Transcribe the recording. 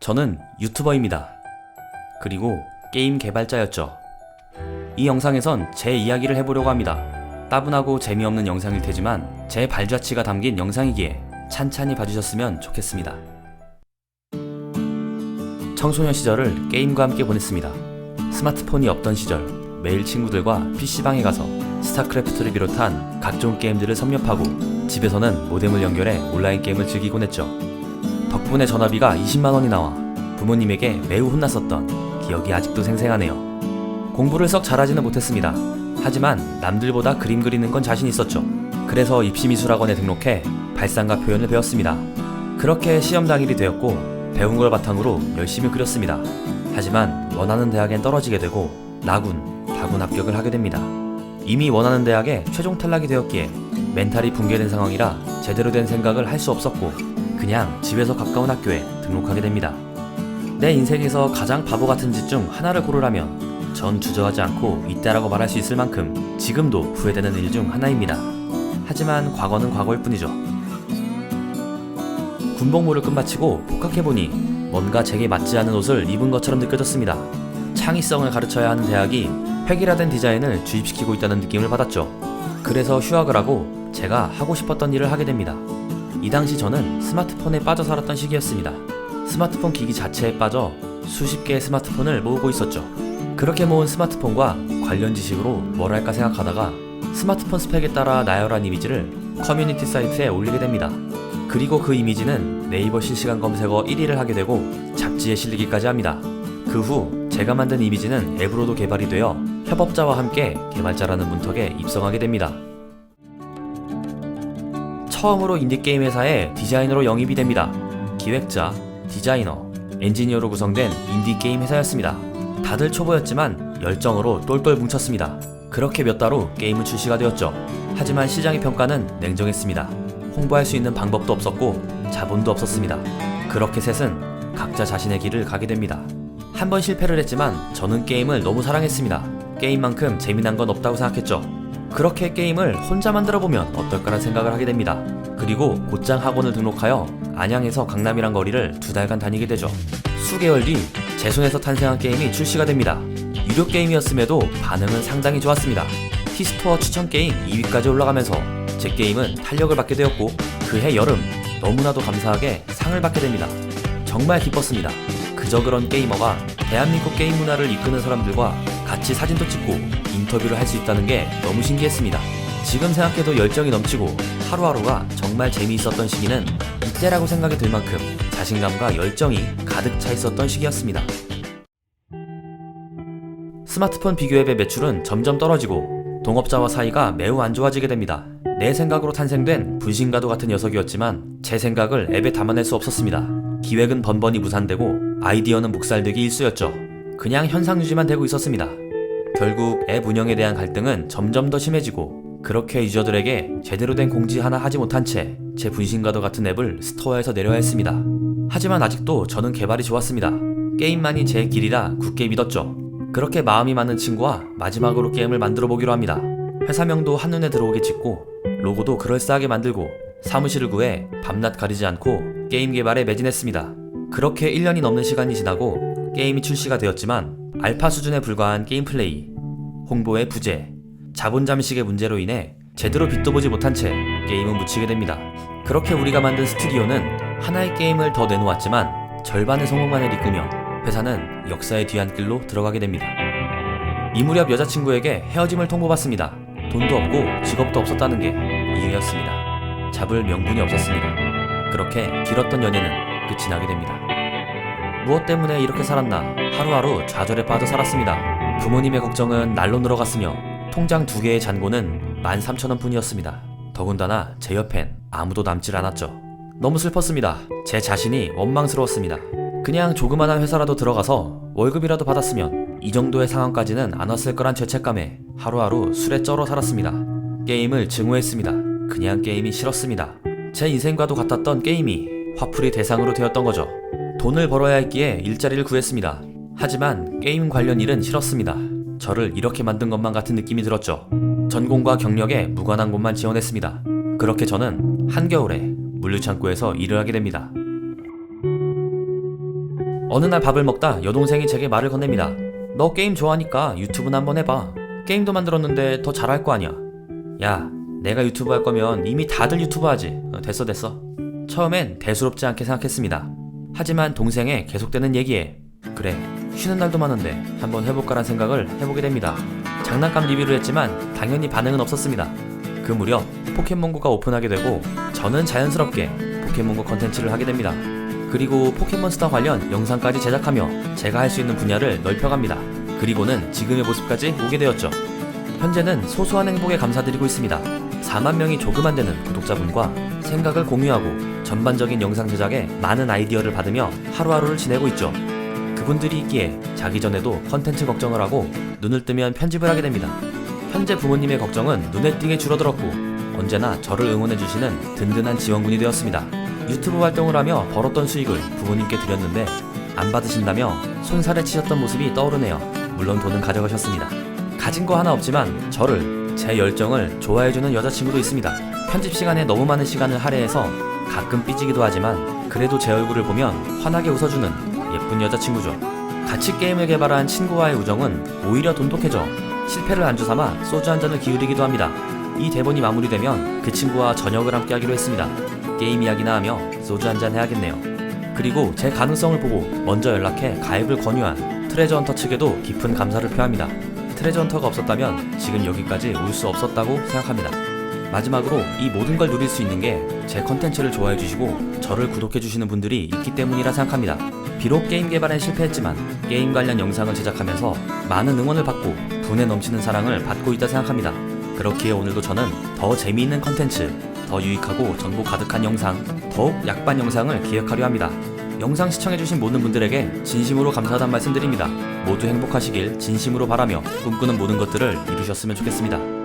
저는 유튜버입니다. 그리고 게임 개발자였죠. 이 영상에선 제 이야기를 해보려고 합니다. 따분하고 재미없는 영상일 테지만 제 발자취가 담긴 영상이기에 찬찬히 봐주셨으면 좋겠습니다. 청소년 시절을 게임과 함께 보냈습니다. 스마트폰이 없던 시절 매일 친구들과 PC방에 가서 스타크래프트를 비롯한 각종 게임들을 섭렵하고 집에서는 모뎀을 연결해 온라인 게임을 즐기곤 했죠. 덕분에 전화비가 20만원이 나와 부모님에게 매우 혼났었던 기억이 아직도 생생하네요. 공부를 썩 잘하지는 못했습니다. 하지만 남들보다 그림 그리는 건 자신 있었죠. 그래서 입시미술학원에 등록해 발상과 표현을 배웠습니다. 그렇게 시험 당일이 되었고 배운 걸 바탕으로 열심히 그렸습니다. 하지만 원하는 대학엔 떨어지게 되고 다군 합격을 하게 됩니다. 이미 원하는 대학에 최종 탈락이 되었기에 멘탈이 붕괴된 상황이라 제대로 된 생각을 할 수 없었고 그냥 집에서 가까운 학교에 등록하게 됩니다. 내 인생에서 가장 바보 같은 짓 중 하나를 고르라면 전 주저하지 않고 이때라고 말할 수 있을 만큼 지금도 후회되는 일 중 하나입니다. 하지만 과거는 과거일 뿐이죠. 군복무를 끝마치고 복학해보니 뭔가 제게 맞지 않은 옷을 입은 것처럼 느껴졌습니다. 창의성을 가르쳐야 하는 대학이 획일화된 디자인을 주입시키고 있다는 느낌을 받았죠. 그래서 휴학을 하고 제가 하고 싶었던 일을 하게 됩니다. 이 당시 저는 스마트폰에 빠져 살았던 시기였습니다. 스마트폰 기기 자체에 빠져 수십 개의 스마트폰을 모으고 있었죠. 그렇게 모은 스마트폰과 관련 지식으로 뭘 할까 생각하다가 스마트폰 스펙에 따라 나열한 이미지를 커뮤니티 사이트에 올리게 됩니다. 그리고 그 이미지는 네이버 실시간 검색어 1위를 하게 되고 잡지에 실리기까지 합니다. 그 후 제가 만든 이미지는 앱으로도 개발이 되어 협업자와 함께 개발자라는 문턱에 입성하게 됩니다. 처음으로 인디게임 회사에 디자이너로 영입이 됩니다. 기획자, 디자이너, 엔지니어로 구성된 인디게임 회사였습니다. 다들 초보였지만 열정으로 똘똘 뭉쳤습니다. 그렇게 몇 달 후 게임은 출시가 되었죠. 하지만 시장의 평가는 냉정했습니다. 홍보할 수 있는 방법도 없었고 자본도 없었습니다. 그렇게 셋은 각자 자신의 길을 가게 됩니다. 한 번 실패를 했지만 저는 게임을 너무 사랑했습니다. 게임만큼 재미난 건 없다고 생각했죠. 그렇게 게임을 혼자 만들어보면 어떨까라는 생각을 하게 됩니다. 그리고 곧장 학원을 등록하여 안양에서 강남이란 거리를 2달간 다니게 되죠. 수개월 뒤 제 손에서 탄생한 게임이 출시가 됩니다. 유료 게임이었음에도 반응은 상당히 좋았습니다. 티스토어 추천 게임 2위까지 올라가면서 제 게임은 탄력을 받게 되었고 그해 여름 너무나도 감사하게 상을 받게 됩니다. 정말 기뻤습니다. 그저 그런 게이머가 대한민국 게임 문화를 이끄는 사람들과 같이 사진도 찍고 인터뷰를 할 수 있다는 게 너무 신기했습니다. 지금 생각해도 열정이 넘치고 하루하루가 정말 재미있었던 시기는 이때라고 생각이 들 만큼 자신감과 열정이 가득 차 있었던 시기였습니다. 스마트폰 비교 앱의 매출은 점점 떨어지고 동업자와 사이가 매우 안 좋아지게 됩니다. 내 생각으로 탄생된 분신과도 같은 녀석이었지만 제 생각을 앱에 담아낼 수 없었습니다. 기획은 번번이 무산되고 아이디어는 묵살되기 일쑤였죠. 그냥 현상 유지만 되고 있었습니다. 결국 앱 운영에 대한 갈등은 점점 더 심해지고 그렇게 유저들에게 제대로 된 공지 하나 하지 못한 채 제 분신과도 같은 앱을 스토어에서 내려야 했습니다. 하지만 아직도 저는 개발이 좋았습니다. 게임만이 제 길이라 굳게 믿었죠. 그렇게 마음이 맞는 친구와 마지막으로 게임을 만들어 보기로 합니다. 회사명도 한눈에 들어오게 짓고 로고도 그럴싸하게 만들고 사무실을 구해 밤낮 가리지 않고 게임 개발에 매진했습니다. 그렇게 1년이 넘는 시간이 지나고 게임이 출시가 되었지만 알파 수준에 불과한 게임 플레이, 홍보의 부재, 자본 잠식의 문제로 인해 제대로 빛도 보지 못한 채 게임은 묻히게 됩니다. 그렇게 우리가 만든 스튜디오는 하나의 게임을 더 내놓았지만 절반의 성공만을 이끌며 회사는 역사의 뒤안길로 들어가게 됩니다. 이 무렵 여자친구에게 헤어짐을 통보받습니다. 돈도 없고 직업도 없었다는 게 이유였습니다. 잡을 명분이 없었습니다. 그렇게 길었던 연애는 끝이 나게 됩니다. 무엇 때문에 이렇게 살았나 하루하루 좌절에 빠져 살았습니다. 부모님의 걱정은 날로 늘어갔으며 통장 2개의 잔고는 13,000원 뿐이었습니다. 더군다나 제 옆엔 아무도 남질 않았죠. 너무 슬펐습니다. 제 자신이 원망스러웠습니다. 그냥 조그만한 회사라도 들어가서 월급이라도 받았으면 이 정도의 상황까지는 안 왔을 거란 죄책감에 하루하루 술에 쩔어 살았습니다. 게임을 증오했습니다. 그냥 게임이 싫었습니다. 제 인생과도 같았던 게임이 화풀이 대상으로 되었던 거죠. 돈을 벌어야 했기에 일자리를 구했습니다. 하지만 게임 관련 일은 싫었습니다. 저를 이렇게 만든 것만 같은 느낌이 들었죠. 전공과 경력에 무관한 곳만 지원했습니다. 그렇게 저는 한겨울에 물류창고에서 일을 하게 됩니다. 어느 날 밥을 먹다 여동생이 제게 말을 건넵니다. 너 게임 좋아하니까 유튜브나 한번 해봐. 게임도 만들었는데 더 잘할 거 아니야. 야, 내가 유튜브 할 거면 이미 다들 유튜브 하지. 됐어. 처음엔 대수롭지 않게 생각했습니다. 하지만 동생의 계속되는 얘기에 그래, 쉬는 날도 많은데 한번 해볼까란 생각을 해보게 됩니다. 장난감 리뷰를 했지만 당연히 반응은 없었습니다. 그 무렵 포켓몬고가 오픈하게 되고 저는 자연스럽게 포켓몬고 컨텐츠를 하게 됩니다. 그리고 포켓몬스터 관련 영상까지 제작하며 제가 할 수 있는 분야를 넓혀갑니다. 그리고는 지금의 모습까지 오게 되었죠. 현재는 소소한 행복에 감사드리고 있습니다. 4만 명이 조금 안 되는 구독자분과 생각을 공유하고 전반적인 영상 제작에 많은 아이디어를 받으며 하루하루를 지내고 있죠. 그분들이 있기에 자기 전에도 컨텐츠 걱정을 하고 눈을 뜨면 편집을 하게 됩니다. 현재 부모님의 걱정은 눈에 띄게 줄어들었고 언제나 저를 응원해주시는 든든한 지원군이 되었습니다. 유튜브 활동을 하며 벌었던 수익을 부모님께 드렸는데 안 받으신다며 손살에 치셨던 모습이 떠오르네요. 물론 돈은 가져가셨습니다. 가진 거 하나 없지만 저를, 제 열정을 좋아해주는 여자친구도 있습니다. 편집 시간에 너무 많은 시간을 할애해서 가끔 삐지기도 하지만 그래도 제 얼굴을 보면 환하게 웃어주는 예쁜 여자친구죠. 같이 게임을 개발한 친구와의 우정은 오히려 돈독해져 실패를 안주 삼아 소주 한 잔을 기울이기도 합니다. 이 대본이 마무리되면 그 친구와 저녁을 함께 하기로 했습니다. 게임 이야기나 하며 소주 한잔 해야겠네요. 그리고 제 가능성을 보고 먼저 연락해 가입을 권유한 트레저 헌터 측에도 깊은 감사를 표합니다. 트레저 헌터가 없었다면 지금 여기까지 올 수 없었다고 생각합니다. 마지막으로 이 모든 걸 누릴 수 있는 게 제 컨텐츠를 좋아해주시고 저를 구독해주시는 분들이 있기 때문이라 생각합니다. 비록 게임 개발엔 실패했지만 게임 관련 영상을 제작하면서 많은 응원을 받고 분에 넘치는 사랑을 받고 있다 생각합니다. 그렇기에 오늘도 저는 더 재미있는 컨텐츠, 더 유익하고 정보 가득한 영상, 더욱 약반 영상을 기획하려 합니다. 영상 시청해주신 모든 분들에게 진심으로 감사하다는 말씀드립니다. 모두 행복하시길 진심으로 바라며 꿈꾸는 모든 것들을 이루셨으면 좋겠습니다.